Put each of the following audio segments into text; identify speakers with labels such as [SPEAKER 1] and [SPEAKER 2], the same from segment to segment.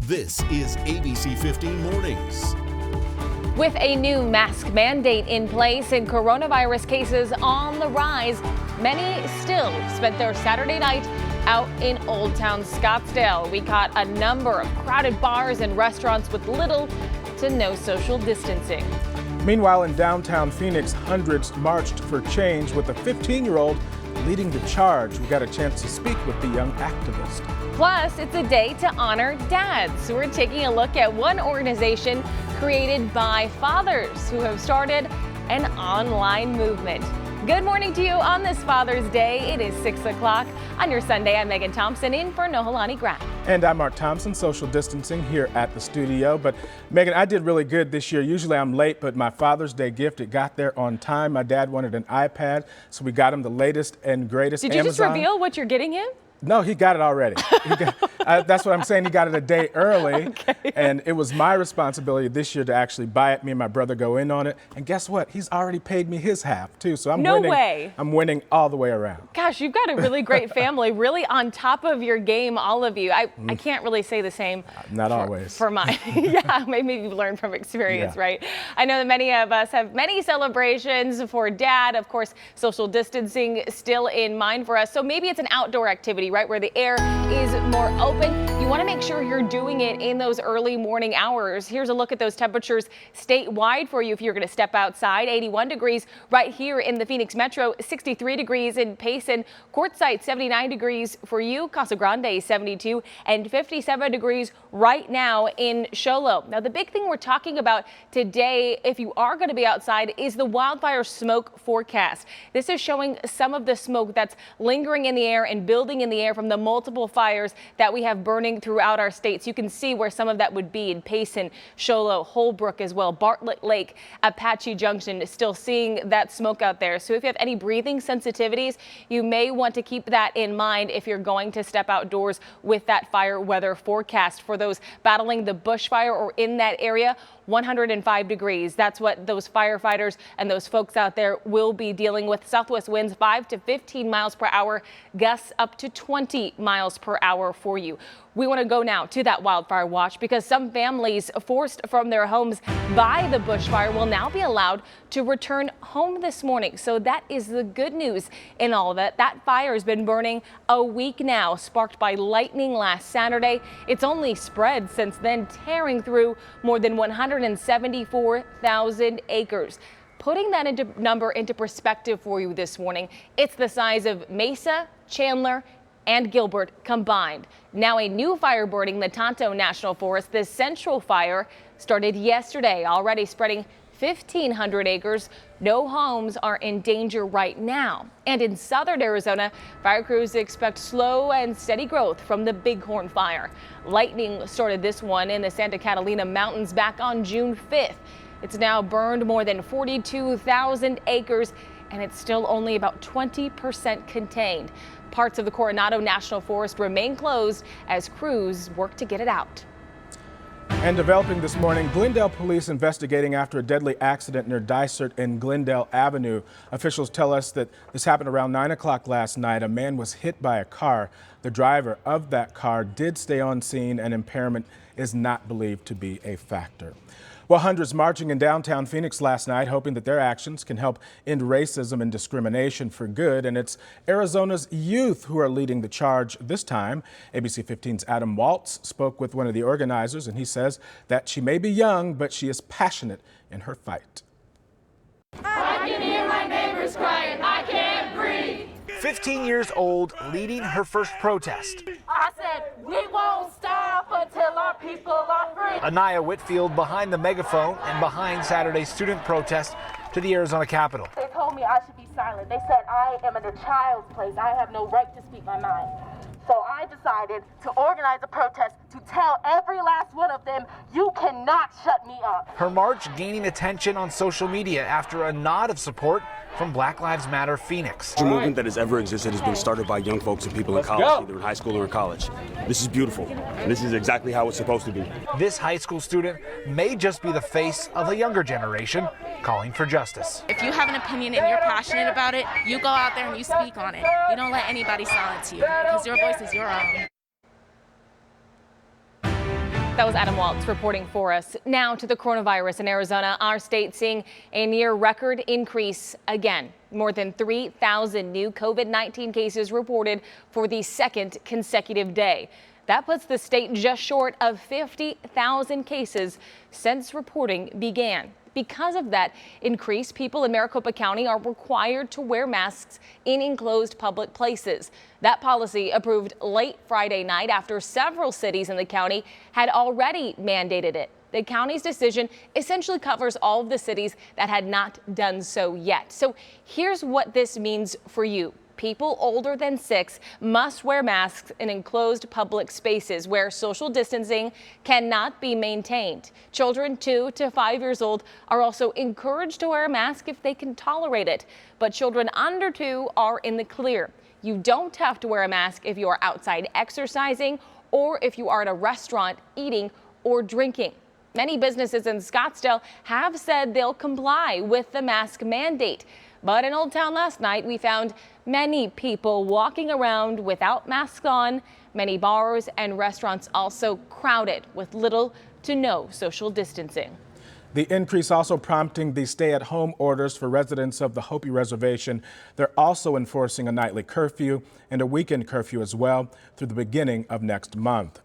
[SPEAKER 1] This is ABC15 Mornings.
[SPEAKER 2] With a new mask mandate in place and coronavirus cases on the rise, many still spent their Saturday night out in Old Town Scottsdale. We caught a number of crowded bars and restaurants with little to no social distancing.
[SPEAKER 3] Meanwhile, in downtown Phoenix, hundreds marched for change with a 15-year-old leading the charge. We got a chance to speak with the young activist.
[SPEAKER 2] Plus, it's a day to honor dads. We're taking a look at one organization created by fathers who have started an online movement. Good morning to you on this Father's Day. It is 6 o'clock on your Sunday. I'm Megan Thompson in for Nohelani Grant.
[SPEAKER 3] And I'm Mark Thompson, social distancing here at the studio. But Megan, I did really good this year. Usually I'm late, but my Father's Day gift, it got there on time. My dad wanted an iPad, so we got him the latest and greatest
[SPEAKER 2] Did you
[SPEAKER 3] Amazon.
[SPEAKER 2] just reveal what you're getting him?
[SPEAKER 3] No, he got it already. That's what I'm saying. He got it a day early. Okay. And it was my responsibility this year to actually buy it. Me and my brother go in on it. And guess what? He's already paid me his half, too. So I'm winning. No way. I'm winning all the way around.
[SPEAKER 2] Gosh, you've got a really great family, really on top of your game, all of you. I can't really say the same.
[SPEAKER 3] Not always.
[SPEAKER 2] For mine. Yeah, maybe you've learned from experience, right? I know that many of us have many celebrations for Dad. Of course, social distancing still in mind for us. So maybe it's an outdoor activity, right, where the air is more open. You want to make sure you're doing it in those early morning hours. Here's a look at those temperatures statewide for you if you're going to step outside. 81 degrees right here in the Phoenix Metro, 63 degrees in Payson, Quartzsite 79 degrees for you, Casa Grande 72, and 57 degrees right now in Show Low. Now, the big thing we're talking about today, if you are going to be outside, is the wildfire smoke forecast. This is showing some of the smoke that's lingering in the air and building in the air from the multiple fires that we have burning throughout our states. You can see where some of that would be in Payson, Show Low, Holbrook as well, Bartlett Lake, Apache Junction, still seeing that smoke out there. So if you have any breathing sensitivities, you may want to keep that in mind if you're going to step outdoors with that fire weather forecast. For those battling the bushfire or in that area, 105 degrees. That's what those firefighters and those folks out there will be dealing with. Southwest winds 5 to 15 miles per hour, gusts up to 20 miles per hour for you. We want to go now to that wildfire watch because some families forced from their homes by the bushfire will now be allowed to return home this morning. So that is the good news in all of it. That fire has been burning a week now, sparked by lightning last Saturday. It's only spread since then, tearing through more than 174,000 acres. Putting that number into perspective for you this morning, it's the size of Mesa, Chandler, and Gilbert combined. Now a new fire burning the Tonto National Forest. This central fire started yesterday, already spreading 1,500 acres. No homes are in danger right now. And in southern Arizona, fire crews expect slow and steady growth from the Bighorn fire. Lightning started this one in the Santa Catalina Mountains back on June 5th. It's now burned more than 42,000 acres, and it's still only about 20% contained. Parts of the Coronado National Forest remain closed as crews work to get it out.
[SPEAKER 3] And developing this morning, Glendale police investigating after a deadly accident near Dysart and Glendale Avenue. Officials tell us that this happened around 9 o'clock last night. A man was hit by a car. The driver of that car did stay on scene, and impairment is not believed to be a factor. Well, hundreds marching in downtown Phoenix last night, hoping that their actions can help end racism and discrimination for good. And it's Arizona's youth who are leading the charge this time. ABC 15's Adam Waltz spoke with one of the organizers, and he says that she may be young, but she is passionate in her fight.
[SPEAKER 4] I can hear my neighbors crying, I can't breathe.
[SPEAKER 5] 15 years old, leading her first protest.
[SPEAKER 4] I said, we won't stop until our people are free.
[SPEAKER 5] Anaya Whitfield behind the megaphone and behind Saturday's student protest to the Arizona Capitol.
[SPEAKER 4] They told me I should be silent. They said I am in a child's place. I have no right to speak my mind. So I decided to organize a protest to tell every last one of them, you cannot shut me up.
[SPEAKER 5] Her march gaining attention on social media after a nod of support from Black Lives Matter Phoenix.
[SPEAKER 6] The movement that has ever existed has been started by young folks and people in college, either in high school or in college. This is beautiful. This is exactly how it's supposed to be.
[SPEAKER 5] This high school student may just be the face of a younger generation calling for justice.
[SPEAKER 7] If you have an opinion and you're passionate about it, you go out there and you speak on it. You don't let anybody silence you because your voice is your own.
[SPEAKER 2] That was Adam Waltz reporting for us. Now to the coronavirus in Arizona. Our state seeing a near record increase again. More than 3,000 new COVID-19 cases reported for the second consecutive day. That puts the state just short of 50,000 cases since reporting began. Because of that increase, people in Maricopa County are required to wear masks in enclosed public places. That policy approved late Friday night after several cities in the county had already mandated it. The county's decision essentially covers all of the cities that had not done so yet. So here's what this means for you. People older than 6 must wear masks in enclosed public spaces where social distancing cannot be maintained. Children 2 to 5 years old are also encouraged to wear a mask if they can tolerate it. But children under 2 are in the clear. You don't have to wear a mask if you are outside exercising or if you are at a restaurant eating or drinking. Many businesses in Scottsdale have said they'll comply with the mask mandate. But in Old Town last night, we found many people walking around without masks on. Many bars and restaurants also crowded with little to no social distancing.
[SPEAKER 3] The increase also prompting the stay-at-home orders for residents of the Hopi Reservation. They're also enforcing a nightly curfew and a weekend curfew as well through the beginning of next month.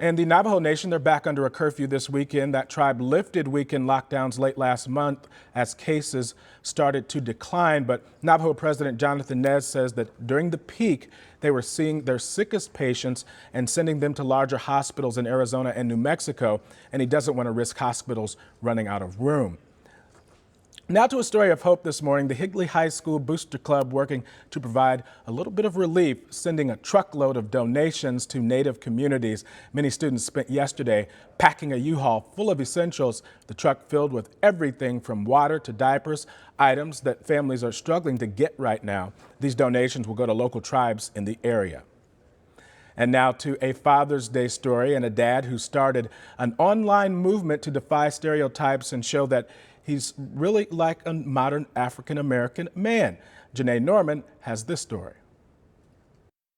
[SPEAKER 3] And the Navajo Nation, they're back under a curfew this weekend. That tribe lifted weekend lockdowns late last month as cases started to decline. But Navajo President Jonathan Nez says that during the peak, they were seeing their sickest patients and sending them to larger hospitals in Arizona and New Mexico. And he doesn't want to risk hospitals running out of room. Now to a story of hope this morning. The Higley High School Booster Club working to provide a little bit of relief, sending a truckload of donations to Native communities. Many students spent yesterday packing a U-Haul full of essentials, the truck filled with everything from water to diapers, items that families are struggling to get right now. These donations will go to local tribes in the area. And now to a Father's Day story and a dad who started an online movement to defy stereotypes and show that he's really like a modern African-American man. Janae Norman has this story.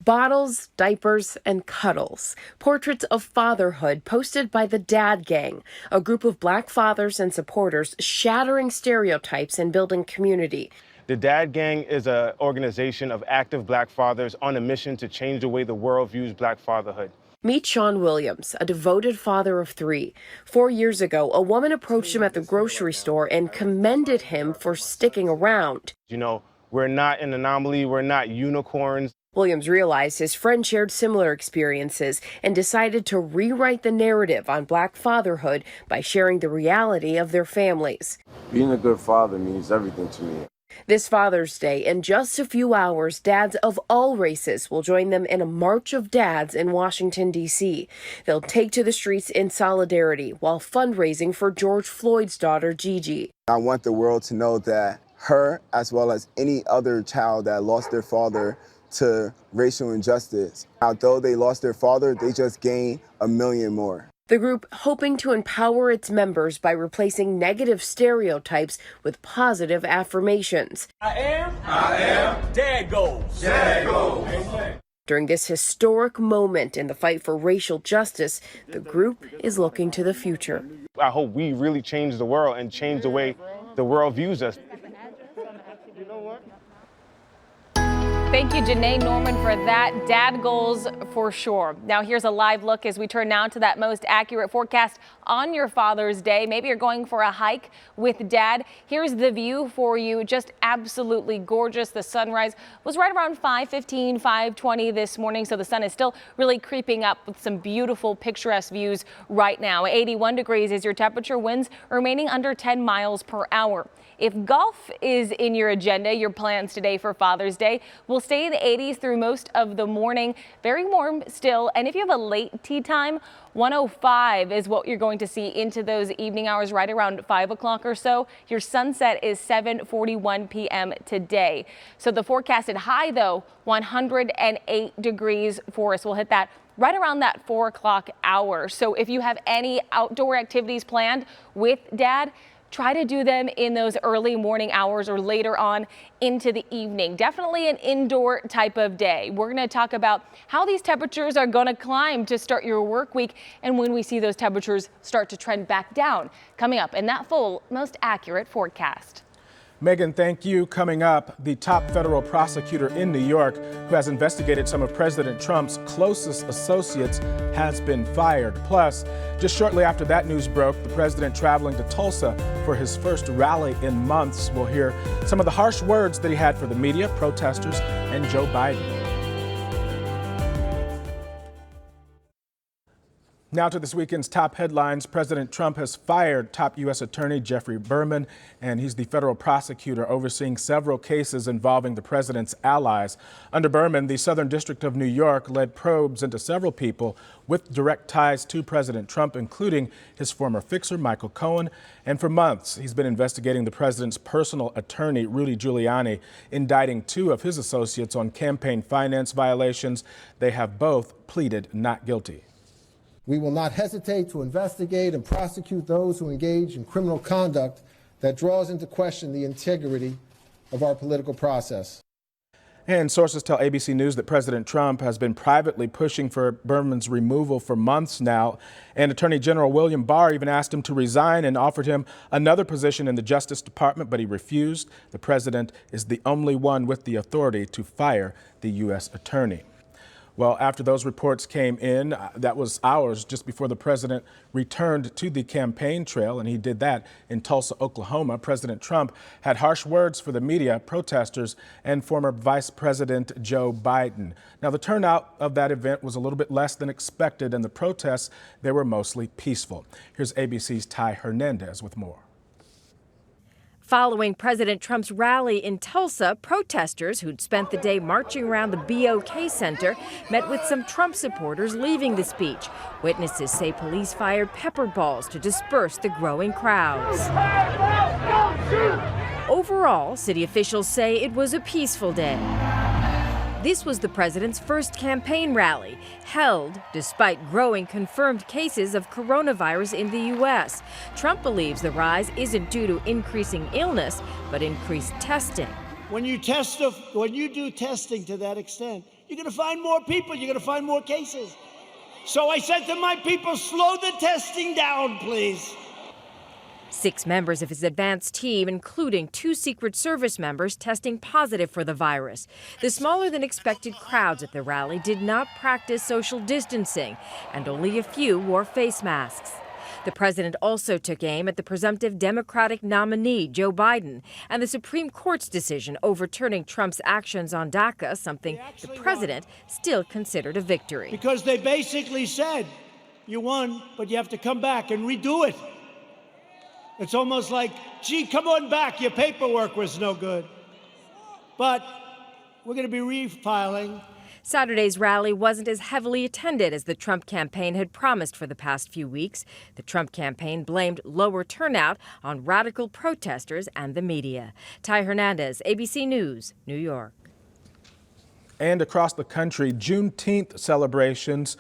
[SPEAKER 8] Bottles, diapers, and cuddles. Portraits of fatherhood posted by the Dad Gang, a group of Black fathers and supporters shattering stereotypes and building community.
[SPEAKER 9] The Dad Gang is an organization of active Black fathers on a mission to change the way the world views Black fatherhood.
[SPEAKER 8] Meet Sean Williams, a devoted father of 3. 4 years ago, a woman approached him at the grocery store and commended him for sticking around.
[SPEAKER 9] You know, we're not an anomaly, we're not unicorns.
[SPEAKER 8] Williams realized his friend shared similar experiences and decided to rewrite the narrative on Black fatherhood by sharing the reality of their families.
[SPEAKER 10] Being a good father means everything to me.
[SPEAKER 8] This Father's Day, in just a few hours, dads of all races will join them in a March of Dads in Washington, D.C. They'll take to the streets in solidarity while fundraising for George Floyd's daughter, Gigi.
[SPEAKER 10] I want the world to know that her, as well as any other child that lost their father to racial injustice, although they lost their father, they just gained 1 million more.
[SPEAKER 8] The group hoping to empower its members by replacing negative stereotypes with positive affirmations.
[SPEAKER 11] I am, Dad goes. Dad goes.
[SPEAKER 8] During this historic moment in the fight for racial justice, the group is looking to the future.
[SPEAKER 9] I hope we really change the world and change the way the world views us.
[SPEAKER 2] Thank you, Janae Norman, for that. Dad goals for sure. Now here's a live look as we turn now to that most accurate forecast on your Father's Day. Maybe you're going for a hike with Dad. Here's the view for you. Just absolutely gorgeous. The sunrise was right around 5:15, 5:20 this morning. So the sun is still really creeping up with some beautiful picturesque views right now. 81 degrees is your temperature, winds remaining under 10 miles per hour. If golf is in your agenda, your plans today for Father's Day will stay in the 80s through most of the morning. Very warm still. And if you have a late tee time, 105 is what you're going to see into those evening hours right around 5 o'clock or so. Your sunset is 7:41 p.m. today. So the forecasted high, though, 108 degrees for us. We'll hit that right around that 4 o'clock hour. So if you have any outdoor activities planned with Dad, try to do them in those early morning hours or later on into the evening. Definitely an indoor type of day. We're going to talk about how these temperatures are going to climb to start your work week and when we see those temperatures start to trend back down. Coming up in that full, most accurate forecast.
[SPEAKER 3] Megan, thank you. Coming up, the top federal prosecutor in New York who has investigated some of President Trump's closest associates has been fired. Plus, just shortly after that news broke, the president traveling to Tulsa for his first rally in months. We'll hear some of the harsh words that he had for the media, protesters, and Joe Biden. Now to this weekend's top headlines. President Trump has fired top U.S. Attorney Geoffrey Berman, and he's the federal prosecutor overseeing several cases involving the president's allies. Under Berman, the Southern District of New York led probes into several people with direct ties to President Trump, including his former fixer, Michael Cohen. And for months, he's been investigating the president's personal attorney, Rudy Giuliani, indicting two of his associates on campaign finance violations. They have both pleaded not guilty.
[SPEAKER 12] We will not hesitate to investigate and prosecute those who engage in criminal conduct that draws into question the integrity of our political process.
[SPEAKER 3] And sources tell ABC News that President Trump has been privately pushing for Berman's removal for months now. And Attorney General William Barr even asked him to resign and offered him another position in the Justice Department, but he refused. The president is the only one with the authority to fire the U.S. attorney. Well, after those reports came in, that was hours just before the president returned to the campaign trail, and he did that in Tulsa, Oklahoma. President Trump had harsh words for the media, protesters, and former Vice President Joe Biden. Now, the turnout of that event was a little bit less than expected, and the protests, they were mostly peaceful. Here's ABC's Ty Hernandez with more.
[SPEAKER 13] Following President Trump's rally in Tulsa, protesters who'd spent the day marching around the BOK Center met with some Trump supporters leaving the speech. Witnesses say police fired pepper balls to disperse the growing crowds. Overall, city officials say it was a peaceful day. This was the president's first campaign rally, held despite growing confirmed cases of coronavirus in the U.S. Trump believes the rise isn't due to increasing illness, but increased testing.
[SPEAKER 14] When you do testing to that extent, you're going to find more people, you're going to find more cases. So I said to my people, slow the testing down, please.
[SPEAKER 13] 6 members of his advanced team, including 2 Secret Service members, testing positive for the virus. The smaller than expected crowds at the rally did not practice social distancing, and only a few wore face masks. The president also took aim at the presumptive Democratic nominee, Joe Biden, and the Supreme Court's decision overturning Trump's actions on DACA, something the president still considered a victory.
[SPEAKER 14] Because they basically said, you won, but you have to come back and redo it. It's almost like, gee, come on back, your paperwork was no good. But we're going to be refiling.
[SPEAKER 13] Saturday's rally wasn't as heavily attended as the Trump campaign had promised for the past few weeks. The Trump campaign blamed lower turnout on radical protesters and the media. Ty Hernandez, ABC News, New York.
[SPEAKER 3] And across the country, Juneteenth celebrations,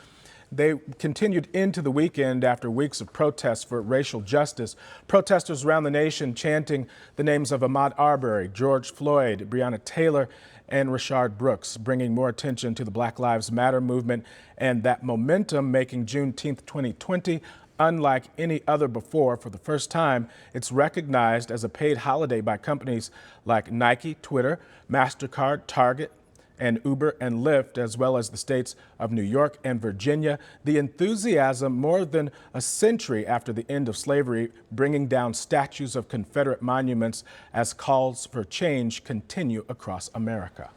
[SPEAKER 3] they continued into the weekend after weeks of protests for racial justice. Protesters around the nation chanting the names of Ahmaud Arbery, George Floyd, Breonna Taylor, and Rayshard Brooks, bringing more attention to the Black Lives Matter movement and that momentum making Juneteenth 2020 unlike any other before. For the first time, it's recognized as a paid holiday by companies like Nike, Twitter, MasterCard, Target, and Uber and Lyft, as well as the states of New York and Virginia. The enthusiasm more than a century after the end of slavery, bringing down statues of Confederate monuments as calls for change continue across America.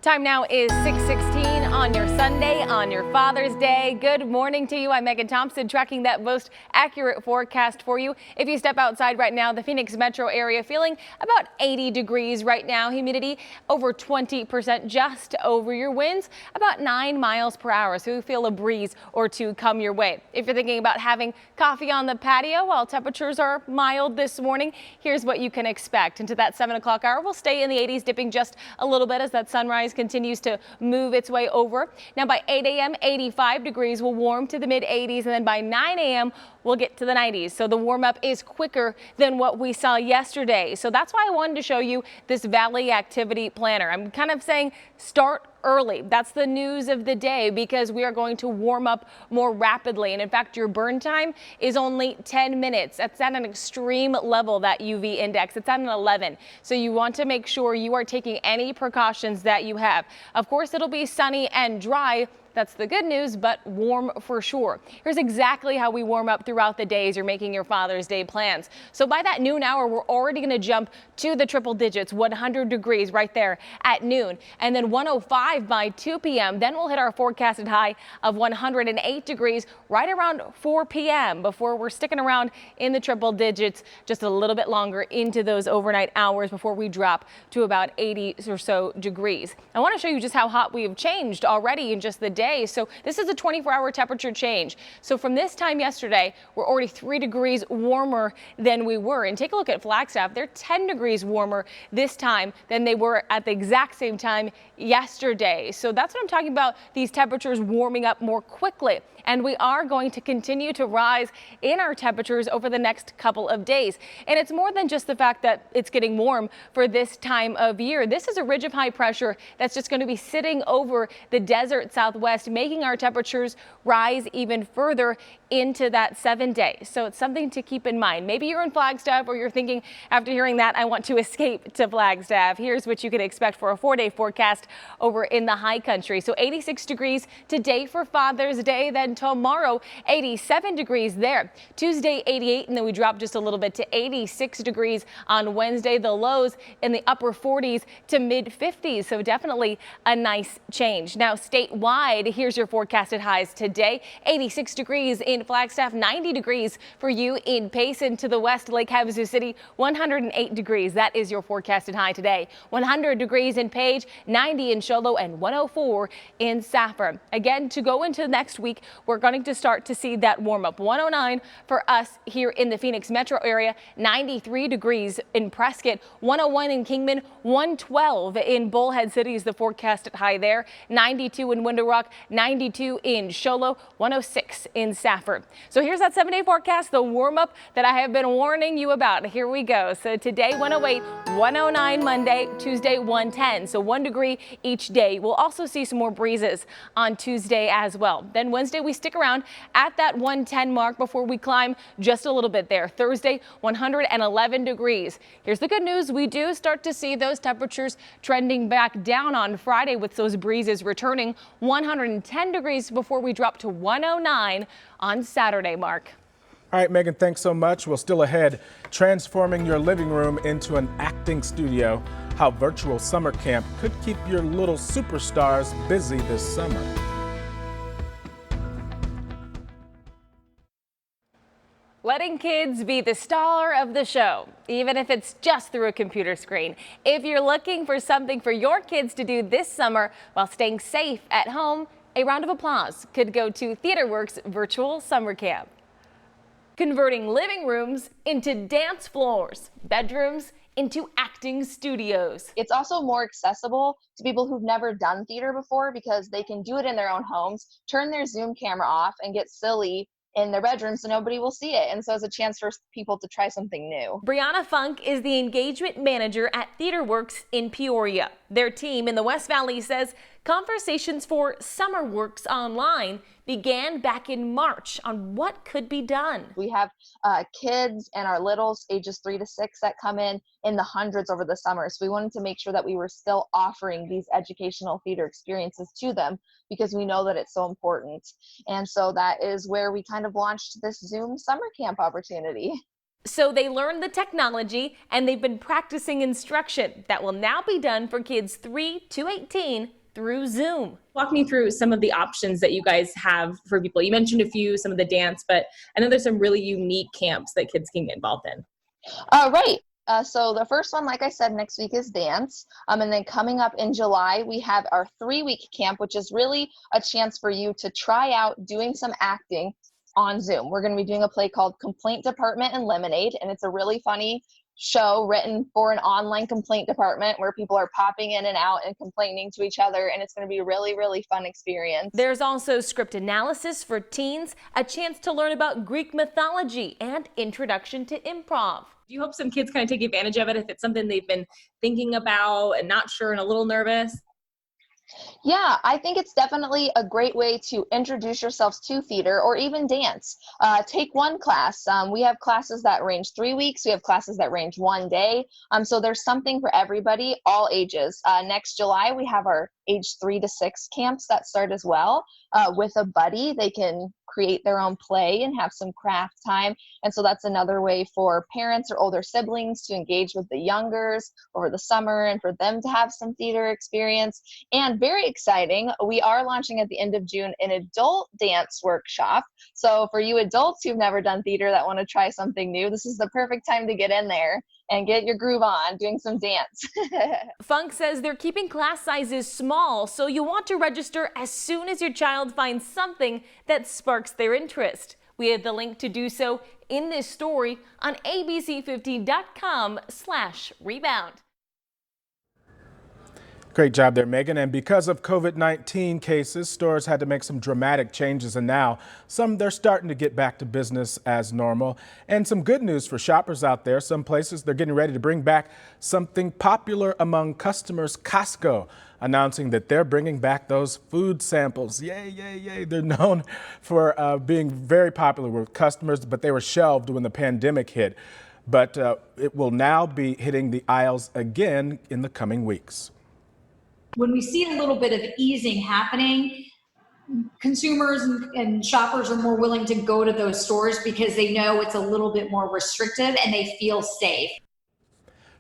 [SPEAKER 2] Time now is 6:16 on your Sunday, on your Father's Day. Good morning to you. I'm Megan Thompson, tracking that most accurate forecast for you. If you step outside right now, the Phoenix metro area feeling about 80 degrees right now. Humidity over 20%, just over your winds, about 9 miles per hour. So you feel a breeze or two come your way. If you're thinking about having coffee on the patio while temperatures are mild this morning, here's what you can expect. Into that 7 o'clock hour, we'll stay in the 80s, dipping just a little bit as that sunrise continues to move its way over. Now by 8 a.m., 85 degrees will warm to the mid 80s, and then by 9 a.m., we'll get to the 90s. So the warm up is quicker than what we saw yesterday. So that's why I wanted to show you this Valley Activity Planner. I'm kind of saying start early. That's the news of the day, because we are going to warm up more rapidly. And in fact, your burn time is only 10 minutes. That's at an extreme level, that UV index. It's at an 11. So you want to make sure you are taking any precautions that you have. Of course, it'll be sunny and dry. That's the good news, but warm for sure. Here's exactly how we warm up throughout the day as you're making your Father's Day plans. So by that noon hour, we're already going to jump to the triple digits, 100 degrees right there at noon, and then 105 by 2 p.m. Then we'll hit our forecasted high of 108 degrees right around 4 p.m. before we're sticking around in the triple digits just a little bit longer into those overnight hours before we drop to about 80 or so degrees. I want to show you just how hot we have changed already in just the day. So this is a 24-hour temperature change. So from this time yesterday, we're already 3 degrees warmer than we were. And take a look at Flagstaff. They're 10 degrees warmer this time than they were at the exact same time yesterday. So that's what I'm talking about, these temperatures warming up more quickly. And we are going to continue to rise in our temperatures over the next couple of days. And it's more than just the fact that it's getting warm for this time of year. This is a ridge of high pressure that's just going to be sitting over the desert Southwest, making our temperatures rise even further into that 7 days. So it's something to keep in mind. Maybe you're in Flagstaff, or you're thinking after hearing that, I want to escape to Flagstaff. Here's what you can expect for a 4-day forecast over in the high country. So 86 degrees today for Father's Day. Then tomorrow, 87 degrees there. Tuesday, 88, and then we drop just a little bit to 86 degrees on Wednesday. The lows in the upper 40s to mid 50s. So definitely a nice change. Now statewide, here's your forecasted highs today. 86 degrees in Flagstaff, 90 degrees for you in Payson. To the west, Lake Havasu City, 108 degrees. That is your forecasted high today. 100 degrees in Page, 90 in Show Low, and 104 in Safford. Again, to go into next week, we're going to start to see that warm up. 109 for us here in the Phoenix metro area, 93 degrees in Prescott, 101 in Kingman, 112 in Bullhead City is the forecasted high there, 92 in Window Rock, 92 in Show Low, 106 in Safford. So here's that 7-day forecast, the warm up that I have been warning you about. Here we go. So today 108, 109 Monday, Tuesday 110. So 1 degree each day. We'll also see some more breezes on Tuesday as well. Then Wednesday we stick around at that 110 mark before we climb just a little bit there. Thursday 111 degrees. Here's the good news. We do start to see those temperatures trending back down on Friday with those breezes returning. 110 degrees before we drop to 109 on Saturday, Mark.
[SPEAKER 3] All right, Megan, thanks so much. Well, still ahead, transforming your living room into an acting studio, how virtual summer camp could keep your little superstars busy this summer.
[SPEAKER 2] Letting kids be the star of the show, even if it's just through a computer screen. If you're looking for something for your kids to do this summer while staying safe at home, a round of applause could go to TheaterWorks Virtual Summer Camp. Converting living rooms into dance floors, bedrooms into acting studios.
[SPEAKER 15] It's also more accessible to people who've never done theater before, because they can do it in their own homes, turn their Zoom camera off, and get silly in their bedroom so nobody will see it. And so it's a chance for people to try something new.
[SPEAKER 2] Brianna Funk is the engagement manager at TheaterWorks in Peoria. Their team in the West Valley says conversations for Summer Works Online began back in March on what could be done.
[SPEAKER 15] We have kids and our littles ages 3 to 6 that come in the hundreds over the summer. So we wanted to make sure that we were still offering these educational theater experiences to them, because we know that it's so important. And so that is where we kind of launched this Zoom summer camp opportunity.
[SPEAKER 2] So they learned the technology and they've been practicing instruction that will now be done for kids 3 to 18 through Zoom.
[SPEAKER 16] Walk me through some of the options that you guys have for people. You mentioned a few, some of the dance, but I know there's some really unique camps that kids can get involved in.
[SPEAKER 15] Right. So the first one, like I said, next week is dance. And then coming up in July, we have our 3-week camp, which is really a chance for you to try out doing some acting on Zoom. We're going to be doing a play called Complaint Department and Lemonade, and it's a really funny show written for an online complaint department where people are popping in and out and complaining to each other, and it's going to be a really, really fun experience.
[SPEAKER 2] There's also script analysis for teens, a chance to learn about Greek mythology, and introduction to improv.
[SPEAKER 16] Do you hope some kids kind of take advantage of it if it's something they've been thinking about and not sure and a little nervous?
[SPEAKER 15] Yeah, I think it's definitely a great way to introduce yourselves to theater or even dance. Take one class. We have classes that range 3 weeks. We have classes that range 1 day. So there's something for everybody, all ages. Next July, we have our age 3 to 6 camps that start as well. With a buddy, they can create their own play and have some craft time. And so that's another way for parents or older siblings to engage with the youngers over the summer and for them to have some theater experience. And very exciting, we are launching at the end of June an adult dance workshop. So for you adults who've never done theater that want to try something new, this is the perfect time to get in there and get your groove on, doing some dance.
[SPEAKER 2] Funk says they're keeping class sizes small, so you want to register as soon as your child finds something that sparks their interest. We have the link to do so in this story on abc15.com/rebound.
[SPEAKER 3] Great job there, Megan. And because of COVID-19 cases, stores had to make some dramatic changes, and now they're starting to get back to business as normal. And some good news for shoppers out there. Some places, they're getting ready to bring back something popular among customers, Costco, announcing that they're bringing back those food samples. Yay, yay, yay. They're known for being very popular with customers, but they were shelved when the pandemic hit. But it will now be hitting the aisles again in the coming weeks.
[SPEAKER 17] When we see a little bit of easing happening, consumers and shoppers are more willing to go to those stores because they know it's a little bit more restrictive and they feel safe.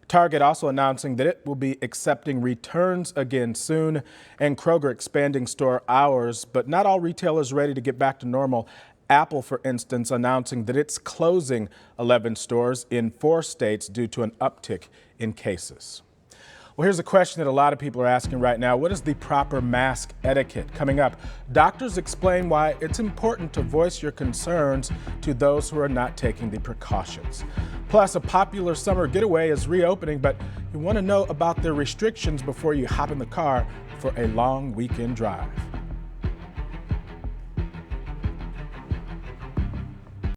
[SPEAKER 3] Target also announcing that it will be accepting returns again soon, and Kroger expanding store hours, but not all retailers ready to get back to normal. Apple, for instance, announcing that it's closing 11 stores in 4 states due to an uptick in cases. Well, here's a question that a lot of people are asking right now. What is the proper mask etiquette? Coming up, doctors explain why it's important to voice your concerns to those who are not taking the precautions. Plus, a popular summer getaway is reopening, but you want to know about the restrictions before you hop in the car for a long weekend drive.